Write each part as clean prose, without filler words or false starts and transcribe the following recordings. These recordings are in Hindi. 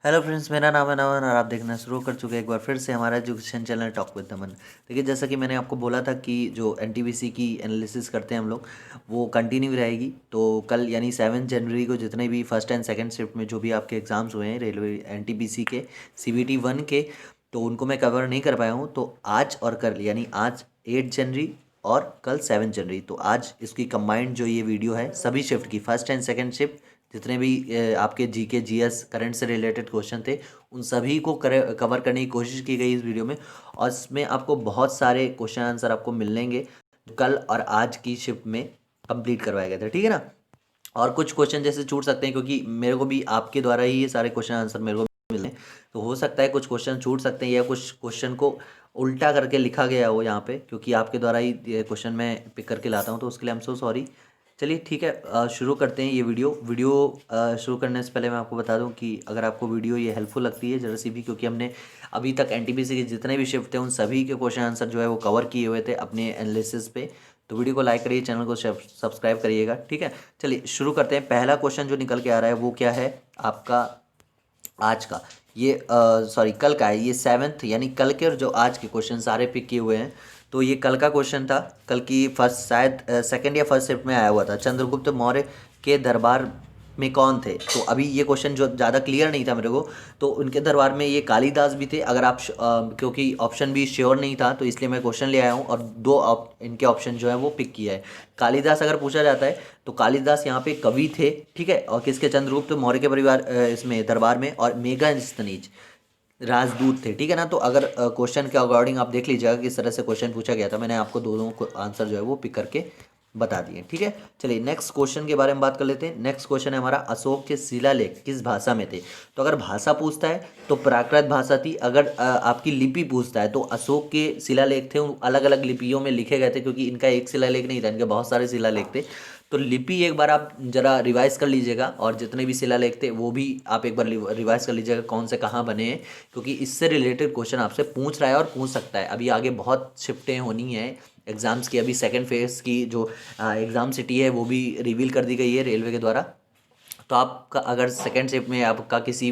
हेलो फ्रेंड्स, मेरा नाम है नमन और आप देखना शुरू कर चुके हैं एक बार फिर से हमारा एजुकेशन चैनल टॉक विद नमन। देखिए, जैसा कि मैंने आपको बोला था कि जो एनटीपीसी की एनालिसिस करते हैं हम लोग, वो कंटिन्यू रहेगी। तो कल यानी 7 जनवरी को जितने भी फर्स्ट एंड सेकंड शिफ्ट में जो भी आपके एग्ज़ाम्स हुए हैं रेलवे एनटीपीसी के सीबीटी 1 के, तो उनको मैं कवर नहीं कर पाया हूँ। तो आज और कल यानी आज 8 जनवरी और कल 7 जनवरी, तो आज इसकी कंबाइंड जो ये वीडियो है सभी शिफ्ट की, फर्स्ट एंड सेकंड शिफ्ट जितने भी आपके जीके जीएस करंट से रिलेटेड क्वेश्चन थे, उन सभी को कवर करने की कोशिश की गई इस वीडियो में। और इसमें आपको बहुत सारे क्वेश्चन आंसर आपको मिलेंगे जो कल और आज की शिफ्ट में कंप्लीट करवाए गए थे, ठीक है ना। और कुछ क्वेश्चन जैसे छूट सकते हैं, क्योंकि मेरे को भी आपके द्वारा ही ये सारे क्वेश्चन आंसर मेरे को मिले हैं। तो हो सकता है कुछ क्वेश्चन छूट सकते हैं या कुछ क्वेश्चन को उल्टा करके लिखा गया हो यहाँ पे, क्योंकि आपके द्वारा ही ये क्वेश्चन मैं पिक करके लाता हूँ, तो उसके लिए आई एम सो सॉरी। चलिए ठीक है, शुरू करते हैं ये वीडियो शुरू करने से पहले मैं आपको बता दूं कि अगर आपको वीडियो ये हेल्पफुल लगती है जरा सी भी, क्योंकि हमने अभी तक एनटीपीसी के जितने भी शिफ्ट थे उन सभी के क्वेश्चन आंसर जो है वो कवर किए हुए थे अपने एनालिसिस पे। तो वीडियो को लाइक करिए, चैनल को सब्सक्राइब करिएगा, ठीक है। चलिए शुरू करते हैं। पहला क्वेश्चन जो निकल के आ रहा है वो क्या है आपका आज का, ये सॉरी कल का है। ये 7th यानी कल के और जो आज के क्वेश्चन सारे पिक किए हुए हैं। तो ये कल का क्वेश्चन था, कल की फर्स्ट शायद सेकंड या फर्स्ट शिफ्ट में आया हुआ था। चंद्रगुप्त मौर्य के दरबार में कौन थे? तो अभी ये क्वेश्चन जो ज़्यादा क्लियर नहीं था मेरे को, तो उनके दरबार में ये कालिदास भी थे। अगर आप क्योंकि ऑप्शन भी श्योर नहीं था तो इसलिए मैं क्वेश्चन ले आया हूँ और इनके ऑप्शन जो है वो पिक किया है। कालिदास अगर पूछा जाता है तो कालिदास यहाँ पे कवि थे, ठीक है। और किसके? चंद्रगुप्त मौर्य के परिवार इसमें दरबार में। और मेगास्थनीज राजदूत थे, ठीक है ना। तो अगर क्वेश्चन के अकॉर्डिंग आप देख लीजिएगा किस तरह से क्वेश्चन पूछा गया था, मैंने आपको दोनों को आंसर जो है वो पिक करके बता दिए, ठीक है। चलिए नेक्स्ट क्वेश्चन के बारे में बात कर लेते हैं। नेक्स्ट क्वेश्चन है हमारा, अशोक के शिलालेख किस भाषा में थे? तो अगर भाषा पूछता है तो प्राकृत भाषा थी। अगर आपकी लिपि पूछता है तो अशोक के शिलालेख थे, उन अलग अलग लिपियों में लिखे गए थे, क्योंकि इनका एक शिलालेख नहीं था, इनके बहुत सारे शिलालेख थे। तो लिपि एक बार आप जरा रिवाइज कर लीजिएगा, और जितने भी शिलालेख थे वो भी आप एक बार रिवाइज कर लीजिएगा कौन से कहाँ बने हैं, क्योंकि इससे रिलेटेड क्वेश्चन आपसे पूछ रहा है और पूछ सकता है। अभी आगे बहुत शिफ्टें होनी है एग्ज़ाम्स की। अभी सेकेंड फेज की जो एग्ज़ाम सिटी है वो भी रिवील कर दी गई है रेलवे के द्वारा। तो आपका अगर सेकेंड शिफ्ट में आपका किसी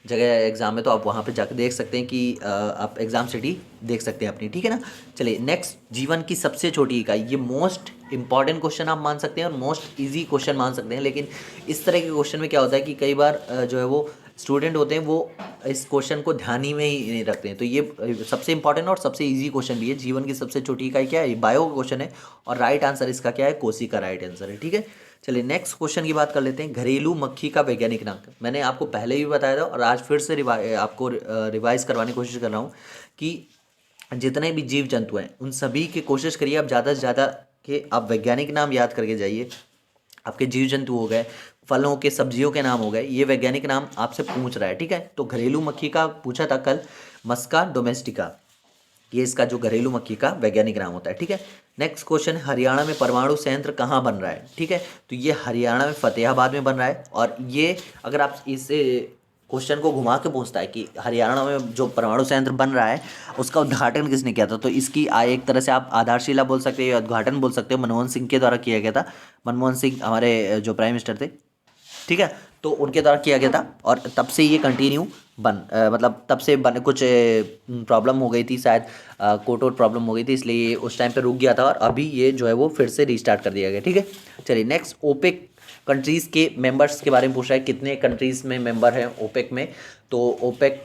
जगह एग्ज़ाम है तो आप वहाँ पे जाकर देख सकते हैं कि आप एग्ज़ाम सिटी देख सकते हैं अपनी, ठीक है ना। चलिए नेक्स्ट, जीवन की सबसे छोटी इकाई। ये मोस्ट इंपॉर्टेंट क्वेश्चन आप मान सकते हैं और मोस्ट इजी क्वेश्चन मान सकते हैं। लेकिन इस तरह के क्वेश्चन में क्या होता है कि कई बार जो है वो स्टूडेंट होते हैं वो इस क्वेश्चन को ध्यान ही में ही नहीं रखते हैं। तो ये सबसे इंपॉर्टेंट और सबसे इजी क्वेश्चन भी है। जीवन की सबसे छोटी इकाई क्या है? ये बायो का क्वेश्चन है और राइट आंसर इसका क्या है? कोसी का राइट आंसर है, ठीक है। चलिए नेक्स्ट क्वेश्चन की बात कर लेते हैं। घरेलू मक्खी का वैज्ञानिक नाम। मैंने आपको पहले भी बताया था और आज फिर से आपको रिवाइज करवाने की कोशिश कर रहा हूँ कि जितने भी जीव जंतु हैं उन सभी की कोशिश करिए आप ज़्यादा से ज़्यादा के आप वैज्ञानिक नाम याद करके जाइए। आपके जीव जंतु हो गए, फलों के, सब्जियों के नाम हो गए, ये वैज्ञानिक नाम आपसे पूछ रहा है, ठीक है। तो घरेलू मक्खी का पूछा था कल, मस्का डोमेस्टिका, ये इसका जो घरेलू मक्खी का वैज्ञानिक नाम होता है, ठीक है। नेक्स्ट क्वेश्चन, हरियाणा में परमाणु संयंत्र कहाँ बन रहा है? ठीक है, तो ये हरियाणा में फतेहाबाद में बन रहा है। और ये अगर आप इस क्वेश्चन को घुमा के पूछता है कि हरियाणा में जो परमाणु संयंत्र बन रहा है उसका उद्घाटन किसने किया था, तो इसकी एक तरह से आप आधारशिला बोल सकते हैं या उद्घाटन बोल सकते हो, मनमोहन सिंह के द्वारा किया गया था। मनमोहन सिंह हमारे जो प्राइम मिनिस्टर थे, ठीक है, तो उनके द्वारा किया गया था। और तब से ये कंटिन्यू मतलब तब से कुछ प्रॉब्लम हो गई थी शायद, कोर्ट वोट प्रॉब्लम हो गई थी, इसलिए ये उस टाइम पे रुक गया था और अभी ये जो है वो फिर से रीस्टार्ट कर दिया गया, ठीक है। चलिए नेक्स्ट, ओपेक कंट्रीज़ के मेंबर्स के बारे में पूछ रहा है, कितने कंट्रीज़ में मेंबर हैं ओपेक में? तो ओपेक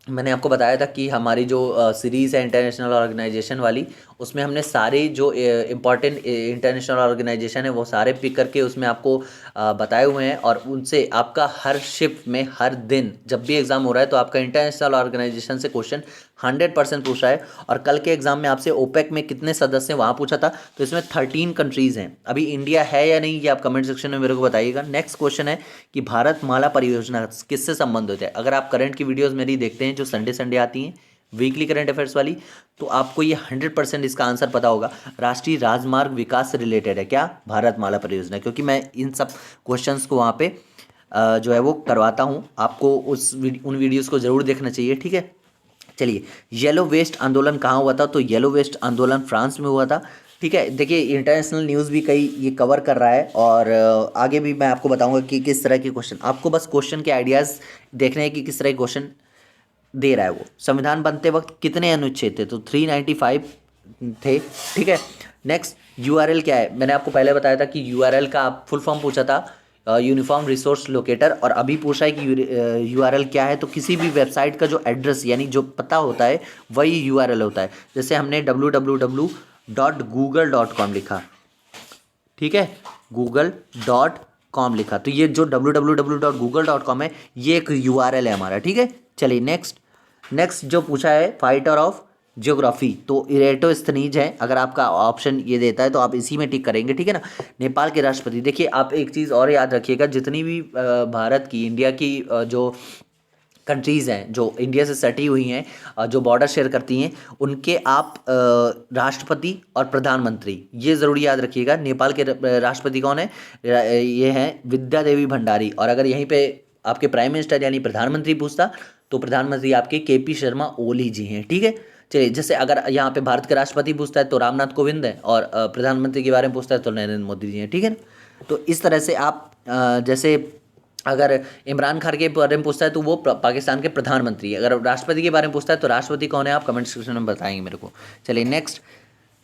मैंने आपको बताया था कि हमारी जो सीरीज़ है इंटरनेशनल ऑर्गेनाइजेशन वाली, उसमें हमने सारे जो इम्पॉर्टेंट इंटरनेशनल ऑर्गेनाइजेशन है वो सारे पिक करके उसमें आपको बताए हुए हैं। और उनसे आपका हर शिफ्ट में हर दिन जब भी एग्ज़ाम हो रहा है तो आपका इंटरनेशनल ऑर्गेनाइजेशन से क्वेश्चन 100% पूछा है। और कल के एग्ज़ाम में आपसे ओपेक में कितने सदस्य हैं वहाँ पूछा था, तो इसमें 13 कंट्रीज़ हैं। अभी इंडिया है या नहीं ये आप कमेंट सेक्शन में मेरे को बताइएगा। नेक्स्ट क्वेश्चन है कि भारत माला परियोजना किससे संबंधित है? अगर आप करंट की वीडियोज़ मेरी देखते हैं जो संडे संडे आती हैं, वीकली करंट अफेयर्स वाली, तो आपको ये 100% इसका आंसर पता होगा। राष्ट्रीय राजमार्ग विकास से रिलेटेड है क्या? भारत माला परियोजना, क्योंकि मैं इन सब क्वेश्चंस को वहाँ पे जो है वो करवाता हूँ। आपको उन वीडियोज़ को ज़रूर देखना चाहिए, ठीक है। चलिए, येलो वेस्ट आंदोलन कहाँ हुआ था? तो येलो वेस्ट आंदोलन फ्रांस में हुआ था। ठीक है। देखिए इंटरनेशनल न्यूज़ भी कई ये कवर कर रहा है, और आगे भी मैं आपको बताऊंगा कि किस तरह के क्वेश्चन, आपको बस क्वेश्चन के आइडियाज़ देखने हैं कि किस तरह के क्वेश्चन दे रहा है वो। संविधान बनते वक्त कितने अनुच्छेद थे? तो 395 थे। ठीक है। नेक्स्ट, यूआरएल क्या है? मैंने आपको पहले बताया था कि यूआरएल का फुल फॉर्म पूछा था, यूनिफॉर्म रिसोर्स लोकेटर, और अभी पूछा है कि यूआरएल क्या है। तो किसी भी वेबसाइट का जो एड्रेस यानी जो पता होता है वही यूआरएल होता है। जैसे हमने www.google.com लिखा, ठीक है, google.com लिखा, तो ये जो www.google.com है ये एक यूआरएल है हमारा। ठीक है। चलिए नेक्स्ट, जो पूछा है फाइटर ऑफ ज्योग्राफी, तो इरेटोस्थनीज है। अगर आपका ऑप्शन ये देता है तो आप इसी में टिक करेंगे। ठीक है ना। नेपाल के राष्ट्रपति, देखिए आप एक चीज़ और याद रखिएगा, जितनी भी भारत की, इंडिया की जो कंट्रीज़ हैं जो इंडिया से सटी हुई हैं, जो बॉर्डर शेयर करती हैं, उनके आप राष्ट्रपति और प्रधानमंत्री ये ज़रूर याद रखिएगा। नेपाल के राष्ट्रपति कौन है? ये हैं विद्या देवी भंडारी। और अगर यहीं पे आपके प्राइम मिनिस्टर यानी प्रधानमंत्री पूछता तो प्रधानमंत्री आपके केपी शर्मा ओली जी हैं। ठीक है। चलिए, जैसे अगर यहाँ पे भारत के राष्ट्रपति पूछता है तो रामनाथ कोविंद है, और प्रधानमंत्री के बारे में पूछता है तो नरेंद्र मोदी जी हैं। ठीक है ना। तो इस तरह से आप जैसे अगर इमरान खान के बारे में पूछता है तो वो पाकिस्तान के प्रधानमंत्री है। अगर राष्ट्रपति के बारे में पूछता है तो राष्ट्रपति कौन है, आप कमेंट सेक्शन में बताएंगे मेरे को। चलिए नेक्स्ट,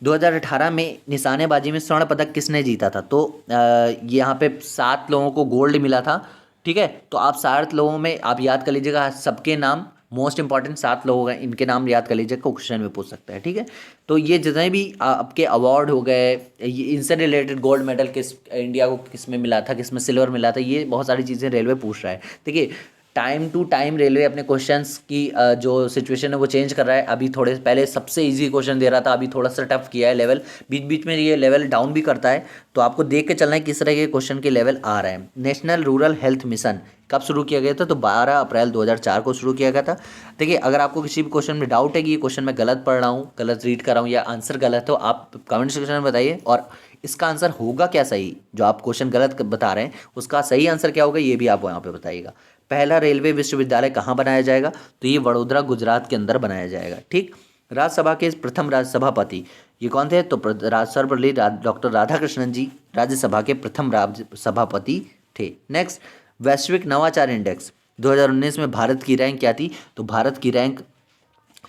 2018 में निशानेबाजी में स्वर्ण पदक किसने जीता था? तो यहाँ पे 7 लोगों को गोल्ड मिला था। ठीक है। तो आप 7 लोगों में आप याद कर लीजिएगा सबके नाम, मोस्ट इंपॉर्टेंट 7 लोग हैं, इनके नाम याद कर लीजिएगा, क्वेश्चन में पूछ सकता है। ठीक है। तो ये जितने भी आपके अवार्ड हो गए, ये इनसे रिलेटेड गोल्ड मेडल किस इंडिया को किस में मिला था, किस में सिल्वर मिला था, ये बहुत सारी चीज़ें रेलवे पूछ रहा है। देखिए टाइम टू टाइम रेलवे अपने क्वेश्चंस की जो सिचुएशन है वो चेंज कर रहा है। अभी थोड़े पहले सबसे इजी क्वेश्चन दे रहा था, अभी थोड़ा सा टफ किया है लेवल, बीच बीच में ये लेवल डाउन भी करता है। तो आपको देख के चलना है किस तरह के क्वेश्चन के लेवल आ रहे हैं। नेशनल रूरल हेल्थ मिशन कब शुरू किया गया था? तो 12 अप्रैल 2004 को शुरू किया गया था। देखिए अगर आपको किसी भी क्वेश्चन में डाउट है कि ये क्वेश्चन मैं गलत पढ़ रहा हूँ, गलत रीड कर रहा हूँ, या आंसर गलत है, तो आप कमेंट सेक्शन में बताइए, और इसका आंसर होगा क्या सही, जो आप क्वेश्चन गलत बता रहे हैं उसका सही आंसर क्या होगा ये भी आप वहाँ पे बताइएगा। पहला रेलवे विश्वविद्यालय कहाँ बनाया जाएगा? तो ये वडोदरा गुजरात के अंदर बनाया जाएगा। ठीक। राज्यसभा के प्रथम राज्यसभापति ये कौन थे? तो सर्वपल्ली डॉक्टर राधाकृष्णन जी राज्यसभा के प्रथम राज्यसभापति थे। नेक्स्ट, वैश्विक नवाचार इंडेक्स 2019 में भारत की रैंक क्या थी? तो भारत की रैंक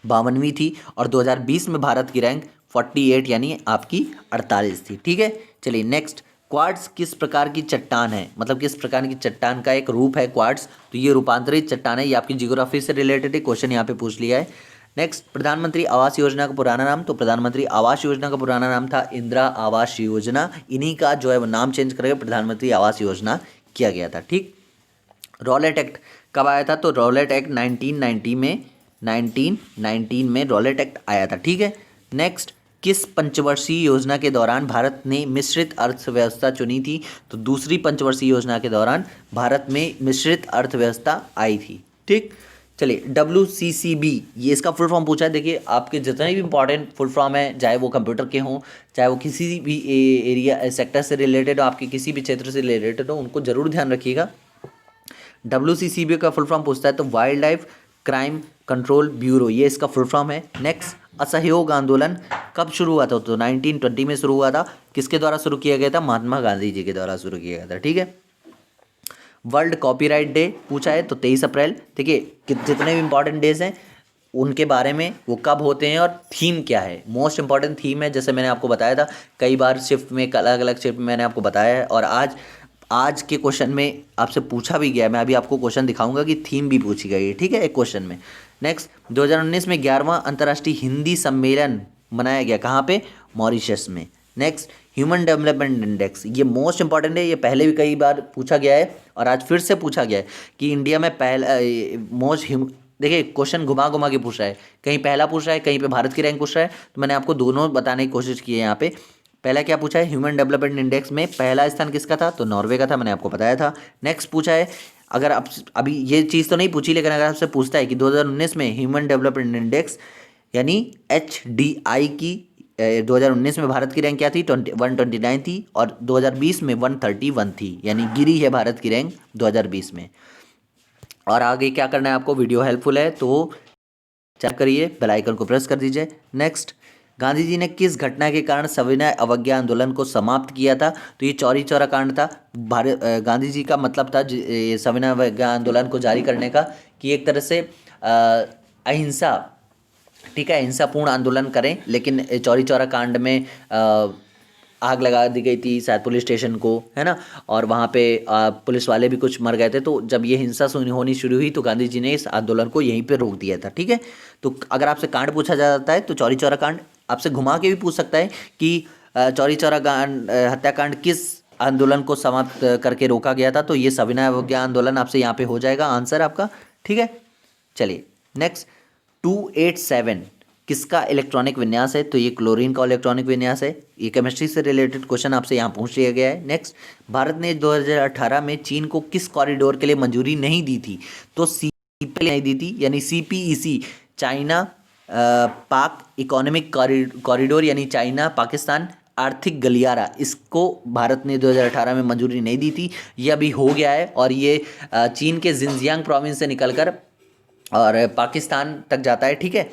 52वीं थी, और 2020 में भारत की रैंक 48 यानी आपकी 48 थी। ठीक है। चलिए नेक्स्ट, क्वार्ट्स किस प्रकार की चट्टान है? मतलब किस प्रकार की चट्टान का एक रूप है क्वार्ट्स? तो ये रूपांतरित चट्टान है। ये आपकी जियोग्राफी से रिलेटेड है, क्वेश्चन यहाँ पे पूछ लिया है। नेक्स्ट, प्रधानमंत्री आवास योजना का पुराना नाम? तो प्रधानमंत्री आवास योजना का पुराना नाम था इंदिरा आवास योजना। इन्हीं का जो है वो नाम चेंज करके प्रधानमंत्री आवास योजना किया गया था। ठीक। रॉलेट एक्ट कब आया था? तो रॉलेट एक्ट 1919 में रॉलेट एक्ट आया था। ठीक है। नेक्स्ट, किस पंचवर्षीय योजना के दौरान भारत ने मिश्रित अर्थव्यवस्था चुनी थी? तो दूसरी पंचवर्षीय योजना के दौरान भारत में मिश्रित अर्थव्यवस्था आई थी। ठीक। चलिए, WCCB ये इसका फुल फॉर्म पूछा है। देखिए आपके जितने भी इंपॉर्टेंट फुल फॉर्म है, चाहे वो कंप्यूटर के हों, चाहे वो किसी भी एरिया सेक्टर से रिलेटेड हो, आपके किसी भी क्षेत्र से रिलेटेड हो, उनको जरूर ध्यान रखिएगा। WCCB का फुल फॉर्म पूछता है तो wild life crime control bureau, ये इसका फुल फॉर्म है। नेक्स्ट, असहयोग आंदोलन कब शुरू हुआ था? तो 1920 में शुरू हुआ था। किसके द्वारा शुरू किया गया था? महात्मा गांधी जी के द्वारा शुरू किया गया था। ठीक है। वर्ल्ड कॉपीराइट डे पूछा है तो 23 अप्रैल। देखिए जितने भी इंपॉर्टेंट डेज हैं उनके बारे में, वो कब होते हैं और थीम क्या है। मोस्ट इंपॉर्टेंट थीम है, जैसे मैंने आपको बताया था कई बार शिफ्ट में, अलग अलग शिफ्ट में मैंने आपको बताया है, और आज के क्वेश्चन में आपसे पूछा भी गया है। मैं अभी आपको क्वेश्चन दिखाऊंगा कि थीम भी पूछी गई है। ठीक है, एक क्वेश्चन में। नेक्स्ट, 2019 में 11वां अंतर्राष्ट्रीय हिंदी सम्मेलन मनाया गया, कहाँ पे? मॉरिशस में। नेक्स्ट, ह्यूमन डेवलपमेंट इंडेक्स, ये मोस्ट इंपॉर्टेंट है, ये पहले भी कई बार पूछा गया है और आज फिर से पूछा गया है कि इंडिया में पहला देखिए क्वेश्चन घुमा घुमा के पूछ रहा है, कहीं पहला पूछ रहा है, कहीं पे भारत की रैंक पूछ रहा है। तो मैंने आपको दोनों बताने की कोशिश की है यहाँ पे। पहला क्या पूछा है? ह्यूमन डेवलपमेंट इंडेक्स में पहला स्थान किसका था? तो नॉर्वे का था, मैंने आपको बताया था। नेक्स्ट पूछा है, अगर आप अभी ये चीज़ तो नहीं पूछी, लेकिन अगर आपसे पूछता है कि 2019 में ह्यूमन डेवलपमेंट इंडेक्स यानी HDI की 2019 में भारत की रैंक क्या थी? 129 थी, और 2020 में 131 थी, यानी गिरी है भारत की रैंक 2020 में। और आगे क्या करना है आपको? वीडियो हेल्पफुल है तो चेक करिए, बेल आइकन को प्रेस कर दीजिए। नेक्स्ट, गांधी जी ने किस घटना के कारण सविनय अवज्ञा आंदोलन को समाप्त किया था? तो ये चौरी चौरा कांड था। भारत गांधी जी का मतलब था ये सविनय अवज्ञा आंदोलन को जारी करने का कि एक तरह से अहिंसा, ठीक है, अहिंसापूर्ण आंदोलन करें, लेकिन चौरी चौरा कांड में आग लगा दी गई थी शायद पुलिस स्टेशन को, है ना, और वहाँ पे पुलिस वाले भी कुछ मर गए थे। तो जब ये हिंसा होनी शुरू हुई तो गांधी जी ने इस आंदोलन को यहीं पे रोक दिया था। ठीक है, तो अगर आपसे कांड पूछा जाता है तो चौरी चौरा कांड, आपसे घुमा के भी पूछ सकता है कि चौरी चौरा कांड हत्याकांड किस आंदोलन को समाप्त करके रोका गया था? तो ये सविनय अवज्ञा आंदोलन आपसे यहाँ पे हो जाएगा आंसर आपका। ठीक है, चलिए नेक्स्ट 287 किसका इलेक्ट्रॉनिक विन्यास है? तो ये क्लोरीन का इलेक्ट्रॉनिक विन्यास है। ये केमिस्ट्री से रिलेटेड क्वेश्चन आपसे यहाँ पूछ लिया गया है। नेक्स्ट, भारत ने 2018 में चीन को किस कॉरिडोर के लिए मंजूरी नहीं दी थी? तो सीपीई नहीं दी थी, यानी CPEC, चाइना पाक इकोनॉमिक कॉरिडोर, यानी चाइना पाकिस्तान आर्थिक गलियारा, इसको भारत ने 2018 में मंजूरी नहीं दी थी। ये अभी हो गया है और ये चीन के जिनजियांग प्रोविंस से निकलकर और पाकिस्तान तक जाता है। ठीक है,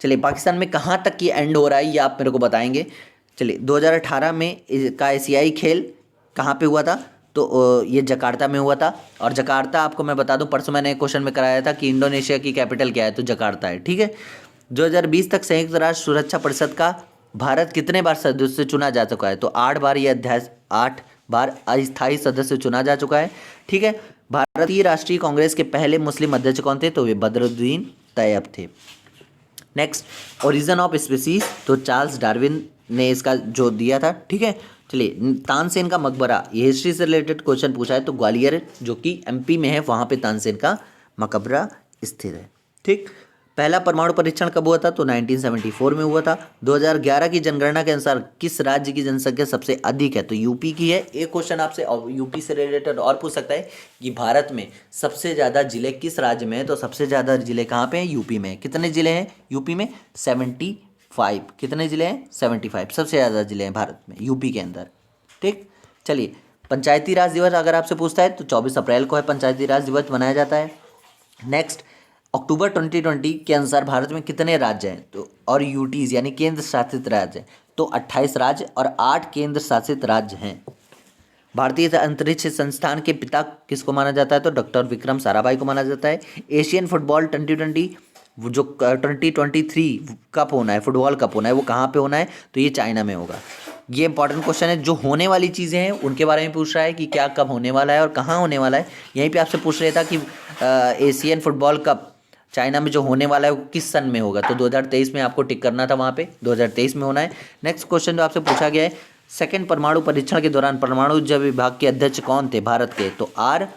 चलिए पाकिस्तान में कहाँ तक ये एंड हो रहा है ये आप मेरे को बताएंगे। चलिए 2018 में का एशियाई खेल कहाँ पे हुआ था? तो ये जकार्ता में हुआ था। और जकार्ता आपको मैं बता दूं, परसों मैंने एक क्वेश्चन में कराया था कि इंडोनेशिया की कैपिटल क्या है, तो जकार्ता है। ठीक है, 2020 तक संयुक्त राष्ट्र सुरक्षा परिषद का भारत कितने बार सदस्य चुना जा चुका है? तो 8 बार ये अध्याय 8 बार अस्थायी सदस्य चुना जा चुका है। ठीक है, भारतीय राष्ट्रीय कांग्रेस के पहले मुस्लिम अध्यक्ष कौन थे? तो वे बदरुद्दीन तैयब थे। नेक्स्ट, ओरिजिन ऑफ स्पीसीज, तो चार्ल्स डार्विन ने इसका जो दिया था। ठीक है, चलिए तानसेन का मकबरा, ये हिस्ट्री से रिलेटेड क्वेश्चन पूछा है, तो ग्वालियर जो कि MP में है वहाँ पे तानसेन का मकबरा स्थित है। ठीक, पहला परमाणु परीक्षण कब हुआ था? तो 1974 में हुआ था। 2011 की जनगणना के अनुसार किस राज्य की जनसंख्या सबसे अधिक है? तो यूपी की है। एक क्वेश्चन आपसे यूपी से रिलेटेड और पूछ सकता है कि भारत में सबसे ज़्यादा जिले किस राज्य में है? तो सबसे ज़्यादा जिले कहाँ पे हैं? यूपी में। कितने जिले हैं यूपी में? 75। कितने जिले हैं? 75। सबसे ज़्यादा जिले हैं भारत में यूपी के अंदर। ठीक, चलिए पंचायती राज दिवस अगर आपसे पूछता है तो 24 अप्रैल को है पंचायती राज दिवस मनाया जाता है। नेक्स्ट, अक्टूबर 2020 के अनुसार भारत में कितने राज्य हैं? तो और यूटीज यानी केंद्र शासित राज्य हैं, तो 28 राज्य और 8 केंद्र शासित राज्य हैं। भारतीय अंतरिक्ष संस्थान के पिता किसको माना जाता है? तो डॉक्टर विक्रम साराभाई को माना जाता है। एशियन फुटबॉल 2020 जो 2023 कप होना है, फुटबॉल कप होना है, वो कहाँ पे होना है? तो ये चाइना में होगा। ये इंपॉर्टेंट क्वेश्चन है, जो होने वाली चीज़ें हैं उनके बारे में पूछ रहा है कि क्या कब होने वाला है और कहाँ होने वाला है। यहीं पे आपसे पूछ रहा था कि एशियन फुटबॉल कप चाइना में जो होने वाला है वो किस सन में होगा? तो 2023 में आपको टिक करना था, वहाँ पे 2023 में होना है। नेक्स्ट क्वेश्चन जो आपसे पूछा गया है, सेकेंड परमाणु परीक्षण के दौरान परमाणु ऊर्जा विभाग के अध्यक्ष कौन थे भारत के? तो R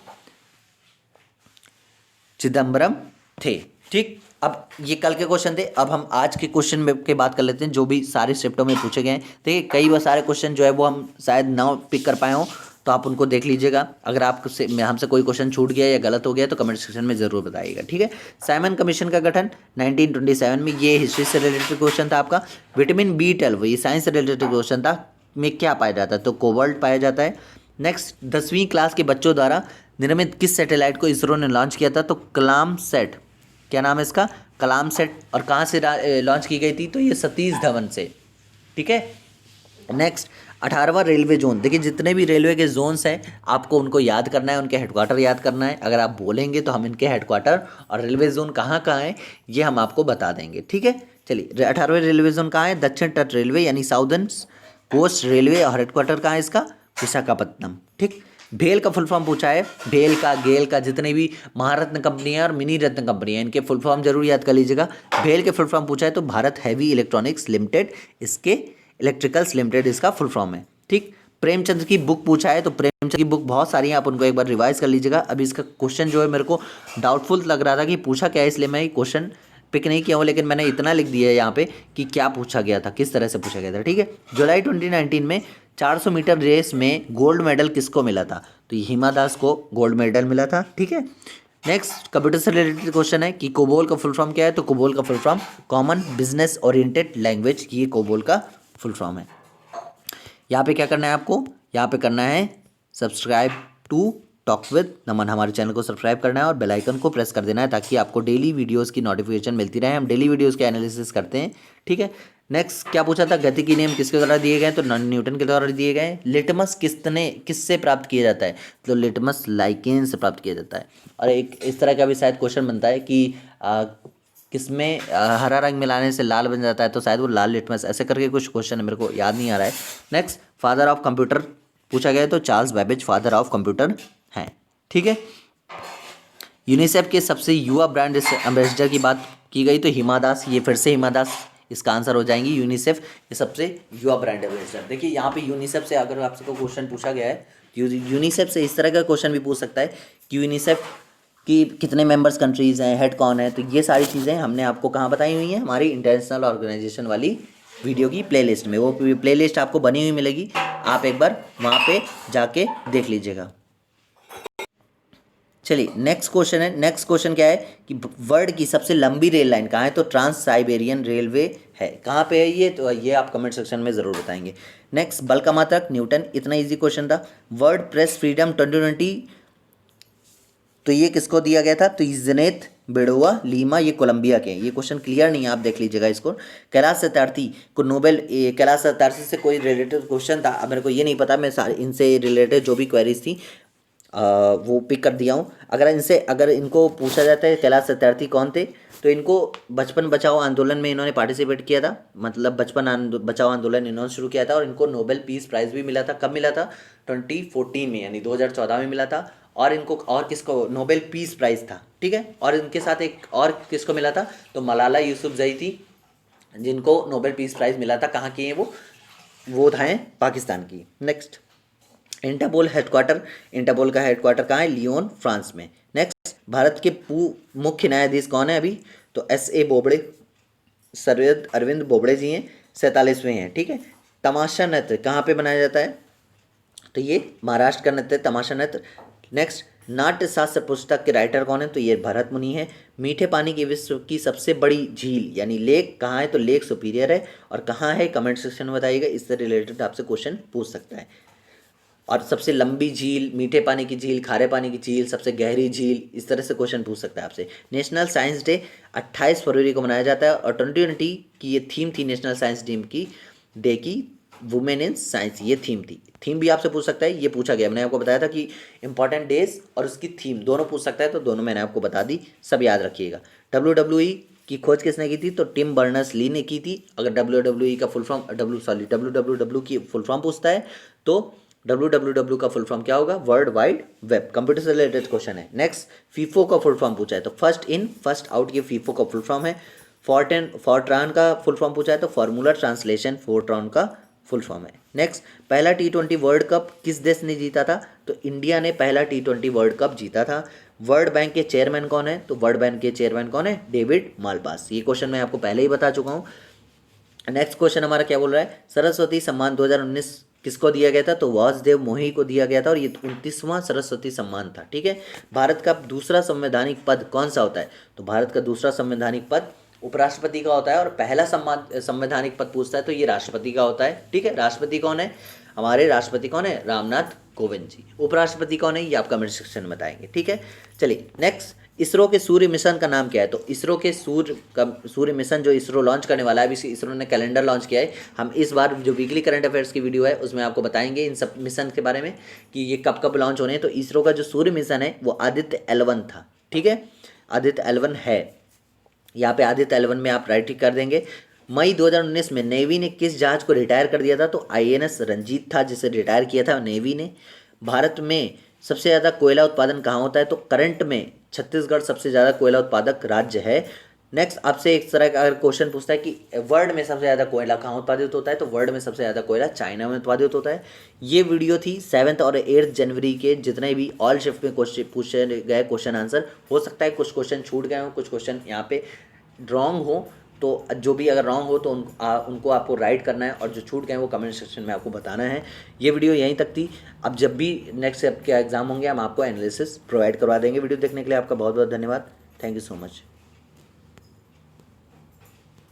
चिदम्बरम थे। ठीक, अब ये कल के क्वेश्चन थे, अब हम आज के क्वेश्चन में के बात कर लेते हैं जो भी सारे शिफ्टों में पूछे गए हैं। देखिए कई बार सारे क्वेश्चन जो है वो हम शायद ना पिक कर पाए हों, तो आप उनको देख लीजिएगा। अगर आपसे हमसे कोई क्वेश्चन छूट गया या गलत हो गया तो कमेंट सेक्शन में ज़रूर बताइएगा। ठीक है, साइमन कमीशन का गठन 1927 में, ये हिस्ट्री से रिलेटेड क्वेश्चन था आपका। विटामिन B12, ये साइंस से रिलेटेड क्वेश्चन था, में क्या पाया जाता है? तो कोबाल्ट पाया जाता है। नेक्स्ट, 10वीं क्लास के बच्चों द्वारा निर्मित किस सैटेलाइट को इसरो ने लॉन्च किया था? तो कलाम सेट, क्या नाम है इसका? कलाम सेट। और कहाँ से लॉन्च की गई थी? तो ये सतीश धवन से। ठीक है, नेक्स्ट 18वां रेलवे जोन, देखिए जितने भी रेलवे के जोन्स हैं आपको उनको याद करना है, उनके हेडक्वार्टर याद करना है। अगर आप बोलेंगे तो हम इनके हेडक्वार्टर और रेलवे जोन कहाँ कहाँ है ये हम आपको बता देंगे। ठीक है, चलिए 18वें रेलवे जोन कहाँ है? दक्षिण तट रेलवे यानी साउदर्न कोस्ट रेलवे, और हेडक्वार्टर कहाँ है इसका? विशाखापत्तनम। ठीक, भेल का फुल फॉर्म पूछा है, भेल का, गेल का, जितने भी महारत्न कंपनी है और मिनी रत्न कंपनी है इनके फुल फॉर्म जरूर याद कर लीजिएगा। भेल के फुल फॉर्म पूछा है तो भारत हैवी इलेक्ट्रॉनिक्स लिमिटेड, इसके इलेक्ट्रिकल्स लिमिटेड इसका फुल फॉर्म है। ठीक, प्रेमचंद की बुक पूछा है तो प्रेमचंद की बुक बहुत सारी हैं, आप उनको एक बार रिवाइज कर लीजिएगा। अभी इसका क्वेश्चन जो है मेरे को डाउटफुल लग रहा था कि पूछा क्या है, इसलिए मैं ये क्वेश्चन पिक नहीं किया हूँ, लेकिन मैंने इतना लिख दिया है यहाँ पे कि क्या पूछा गया था, किस तरह से पूछा गया था। ठीक है, जुलाई 2019 में 400 मीटर रेस में गोल्ड मेडल किसको मिला था? तो हिमा दास को गोल्ड मेडल मिला था। ठीक है, नेक्स्ट कंप्यूटर से रिलेटेड क्वेश्चन है कि कोबोल का फुल फॉर्म क्या है? तो कोबोल का full form common business oriented language, ये कोबोल का फुल फॉर्म है। यहाँ पे क्या करना है आपको? यहाँ पे करना है सब्सक्राइब टू टॉक विद नमन। हमारे चैनल को सब्सक्राइब करना है और बेल आइकन को प्रेस कर देना है ताकि आपको डेली वीडियोस की नोटिफिकेशन मिलती रहे। हम डेली वीडियोस के एनालिसिस करते हैं, ठीक है। नेक्स्ट क्या पूछा था, गति के नियम किसके द्वारा दिए गए, तो न्यूटन के द्वारा दिए गए। लिटमस किससे प्राप्त किया जाता है, तो लिटमस लाइकेन से प्राप्त किया जाता है। और एक इस तरह का भी शायद क्वेश्चन बनता है कि किसमें हरा रंग मिलाने से लाल बन जाता है, तो शायद वो लाल लिटमस, ऐसे करके कुछ क्वेश्चन है, मेरे को याद नहीं आ रहा है। नेक्स्ट, फादर ऑफ कंप्यूटर पूछा गया है, तो Charles Babbage father of computer हैं, ठीक है। यूनिसेफ के सबसे युवा ब्रांड एम्बेसडर की बात की गई, तो हिमा दास, ये फिर से हिमा दास इसका आंसर हो जाएंगी। यूनिसेफ के सबसे युवा ब्रांड एम्बेसडर। देखिए यहाँ पे यूनिसेफ से अगर आपसे को क्वेश्चन पूछा गया है, तो यूनिसेफ से इस तरह का क्वेश्चन भी पूछ सकता है कि यूनिसेफ कि कितने मेंबर्स कंट्रीज़ हैं, हेड कौन है। तो ये सारी चीज़ें हमने आपको कहाँ बताई हुई हैं, हमारी इंटरनेशनल ऑर्गेनाइजेशन वाली वीडियो की प्लेलिस्ट में। वो प्लेलिस्ट आपको बनी हुई मिलेगी, आप एक बार वहाँ पे जाके देख लीजिएगा। चलिए नेक्स्ट क्वेश्चन है। नेक्स्ट क्वेश्चन क्या है कि वर्ल्ड की सबसे लंबी रेल लाइन कहाँ है, तो ट्रांस साइबेरियन रेलवे है। कहाँ पे है ये, तो ये आप कमेंट सेक्शन में ज़रूर बताएंगे। नेक्स्ट, बल का मात्रक न्यूटन, इतना इजी क्वेश्चन था। वर्ल्ड प्रेस फ्रीडम 2020, तो ये किसको दिया गया था, तो इजनेत बेडोआ लीमा, ये कोलंबिया के। ये क्वेश्चन क्लियर नहीं है, आप देख लीजिएगा इसको। कैलाश सत्यार्थी को नोबेल, कैलाश सत्यार्थी से कोई रिलेटेड क्वेश्चन था, अब मेरे को ये नहीं पता, मैं सारे इनसे रिलेटेड जो भी क्वेरीज थी वो पिक कर दिया हूँ। अगर इनको पूछा जाता है कैलाश सत्यार्थी कौन थे, तो इनको बचपन बचाओ आंदोलन में इन्होंने पार्टिसिपेट किया था, मतलब बचाओ आंदोलन इन्होंने शुरू किया था, और इनको नोबेल पीस प्राइज़ भी मिला था। कब मिला था, 2014 में, यानी 2014 में मिला था। और इनको और किसको नोबेल पीस प्राइज़ था, ठीक है। और इनके साथ एक और किसको मिला था, तो मलाला यूसुफजई थी, जिनको नोबेल पीस प्राइज़ मिला था। कहाँ की हैं वो हैं पाकिस्तान की। नेक्स्ट, इंटरपोल हेडक्वार्टर, इंटरपोल का हेडक्वार्टर कहाँ है, लियोन फ्रांस में। नेक्स्ट, भारत के मुख्य न्यायाधीश कौन है अभी, तो S.A. बोबड़े, सैयद अरविंद बोबड़े जी हैं, 47वें हैं, ठीक है। तमाशा नृत्य कहाँ पे बनाया जाता है, तो ये महाराष्ट्र का नृत्य तमाशा नृत्य। नेक्स्ट, नाट्य शास्त्र पुस्तक के राइटर कौन है, तो ये भरत मुनि है। मीठे पानी की विश्व की सबसे बड़ी झील यानी लेक कहाँ है, तो लेक सुपीरियर है। और कहाँ है, कमेंट सेक्शन में बताइएगा, इससे रिलेटेड आपसे क्वेश्चन पूछ सकता है। और सबसे लंबी झील, मीठे पानी की झील, खारे पानी की झील, सबसे गहरी झील, इस तरह से क्वेश्चन पूछ सकता है आपसे। नेशनल साइंस डे 28 फरवरी को मनाया जाता है, और 2020 की ये थीम थी नेशनल साइंस डे की वुमेन इन साइंस, ये थीम थी। थीम भी आपसे पूछ सकता है, ये पूछा गया, मैंने आपको बताया था कि इंपॉर्टेंट डेज और उसकी थीम दोनों पूछ सकता है, तो दोनों मैंने आपको बता दी, सब याद रखिएगा। WWE की खोज किसने की थी, तो टिम बर्नर्स ली ने की थी। अगर WWE का फुल फॉर्म WWW की फुल फॉर्म पूछता है, तो WWW का फुल फॉर्म क्या होगा, वर्ल्ड वाइड वेब। कंप्यूटर से रिलेटेड क्वेश्चन है। नेक्स्ट, फीफो का फुल फॉर्म पूछा है, तो फर्स्ट इन फर्स्ट आउट, ये फीफो का फुल फॉर्म है। फोर्ट्रान का फुल फॉर्म पूछा है, तो फॉर्मूला ट्रांसलेशन फोर्ट्रान का फुल फॉर्म है। नेक्स्ट, पहला T20 वर्ल्ड कप किस देश ने जीता था, तो इंडिया ने पहला T20 वर्ल्ड कप जीता था। वर्ल्ड बैंक के चेयरमैन कौन है, तो वर्ल्ड बैंक के चेयरमैन कौन है, डेविड मालपास। ये क्वेश्चन मैं आपको पहले ही बता चुका हूँ। नेक्स्ट क्वेश्चन हमारा क्या बोल रहा है, सरस्वती सम्मान 2019 किसको दिया गया था, तो वासुदेव मोही को दिया गया था, और ये 29वां सरस्वती सम्मान था, ठीक है। भारत का दूसरा संवैधानिक पद कौन सा होता है, तो भारत का दूसरा संवैधानिक पद उपराष्ट्रपति का होता है। और पहला संवैधानिक पद पूछता है, तो ये राष्ट्रपति का होता है, ठीक है। राष्ट्रपति कौन है, हमारे राष्ट्रपति कौन है, रामनाथ कोविंद जी। उपराष्ट्रपति कौन है, ये आप कमेंट सेक्शन में बताएंगे, ठीक है। चलिए नेक्स्ट, इसरो के सूर्य मिशन का नाम क्या है, तो इसरो के सूर्य मिशन जो इसरो लॉन्च करने वाला है, अभी इसरो ने कैलेंडर लॉन्च किया है। हम इस बार जो वीकली करंट अफेयर्स की वीडियो है उसमें आपको बताएंगे इन सब मिशन के बारे में कि ये कब कब लॉन्च होने हैं। तो इसरो का जो सूर्य मिशन है वो आदित्य L1 था, ठीक है, आदित्य L1 है। यहाँ पे आदित्य L1 में आप राइट कर देंगे। मई 2019 में नेवी ने किस जहाज को रिटायर कर दिया था, तो INS रंजीत था, जिसे रिटायर किया था नेवी ने। भारत में सबसे ज़्यादा कोयला उत्पादन कहाँ होता है, तो करंट में छत्तीसगढ़ सबसे ज़्यादा कोयला उत्पादक राज्य है। नेक्स्ट, आपसे एक तरह का अगर क्वेश्चन पूछता है कि वर्ल्ड में सबसे ज़्यादा कोयला कहाँ उत्पादित होता है, तो वर्ल्ड में सबसे ज़्यादा कोयला चाइना में उत्पादित होता है। ये वीडियो थी 7 और 8 जनवरी के, जितने भी ऑल शिफ्ट में पूछे गए क्वेश्चन आंसर। हो सकता है कुछ क्वेश्चन छूट गए हों, कुछ क्वेश्चन यहाँ पे रॉन्ग हो, तो जो भी अगर रॉन्ग हो तो उनको आपको राइट करना है, और जो छूट गए वो कमेंट सेक्शन में आपको बताना है। ये वीडियो यहीं तक थी। अब जब भी नेक्स्ट आपके एग्जाम होंगे हम आपको एनालिसिस प्रोवाइड करवा देंगे। वीडियो देखने के लिए आपका बहुत बहुत धन्यवाद। Thank you so much.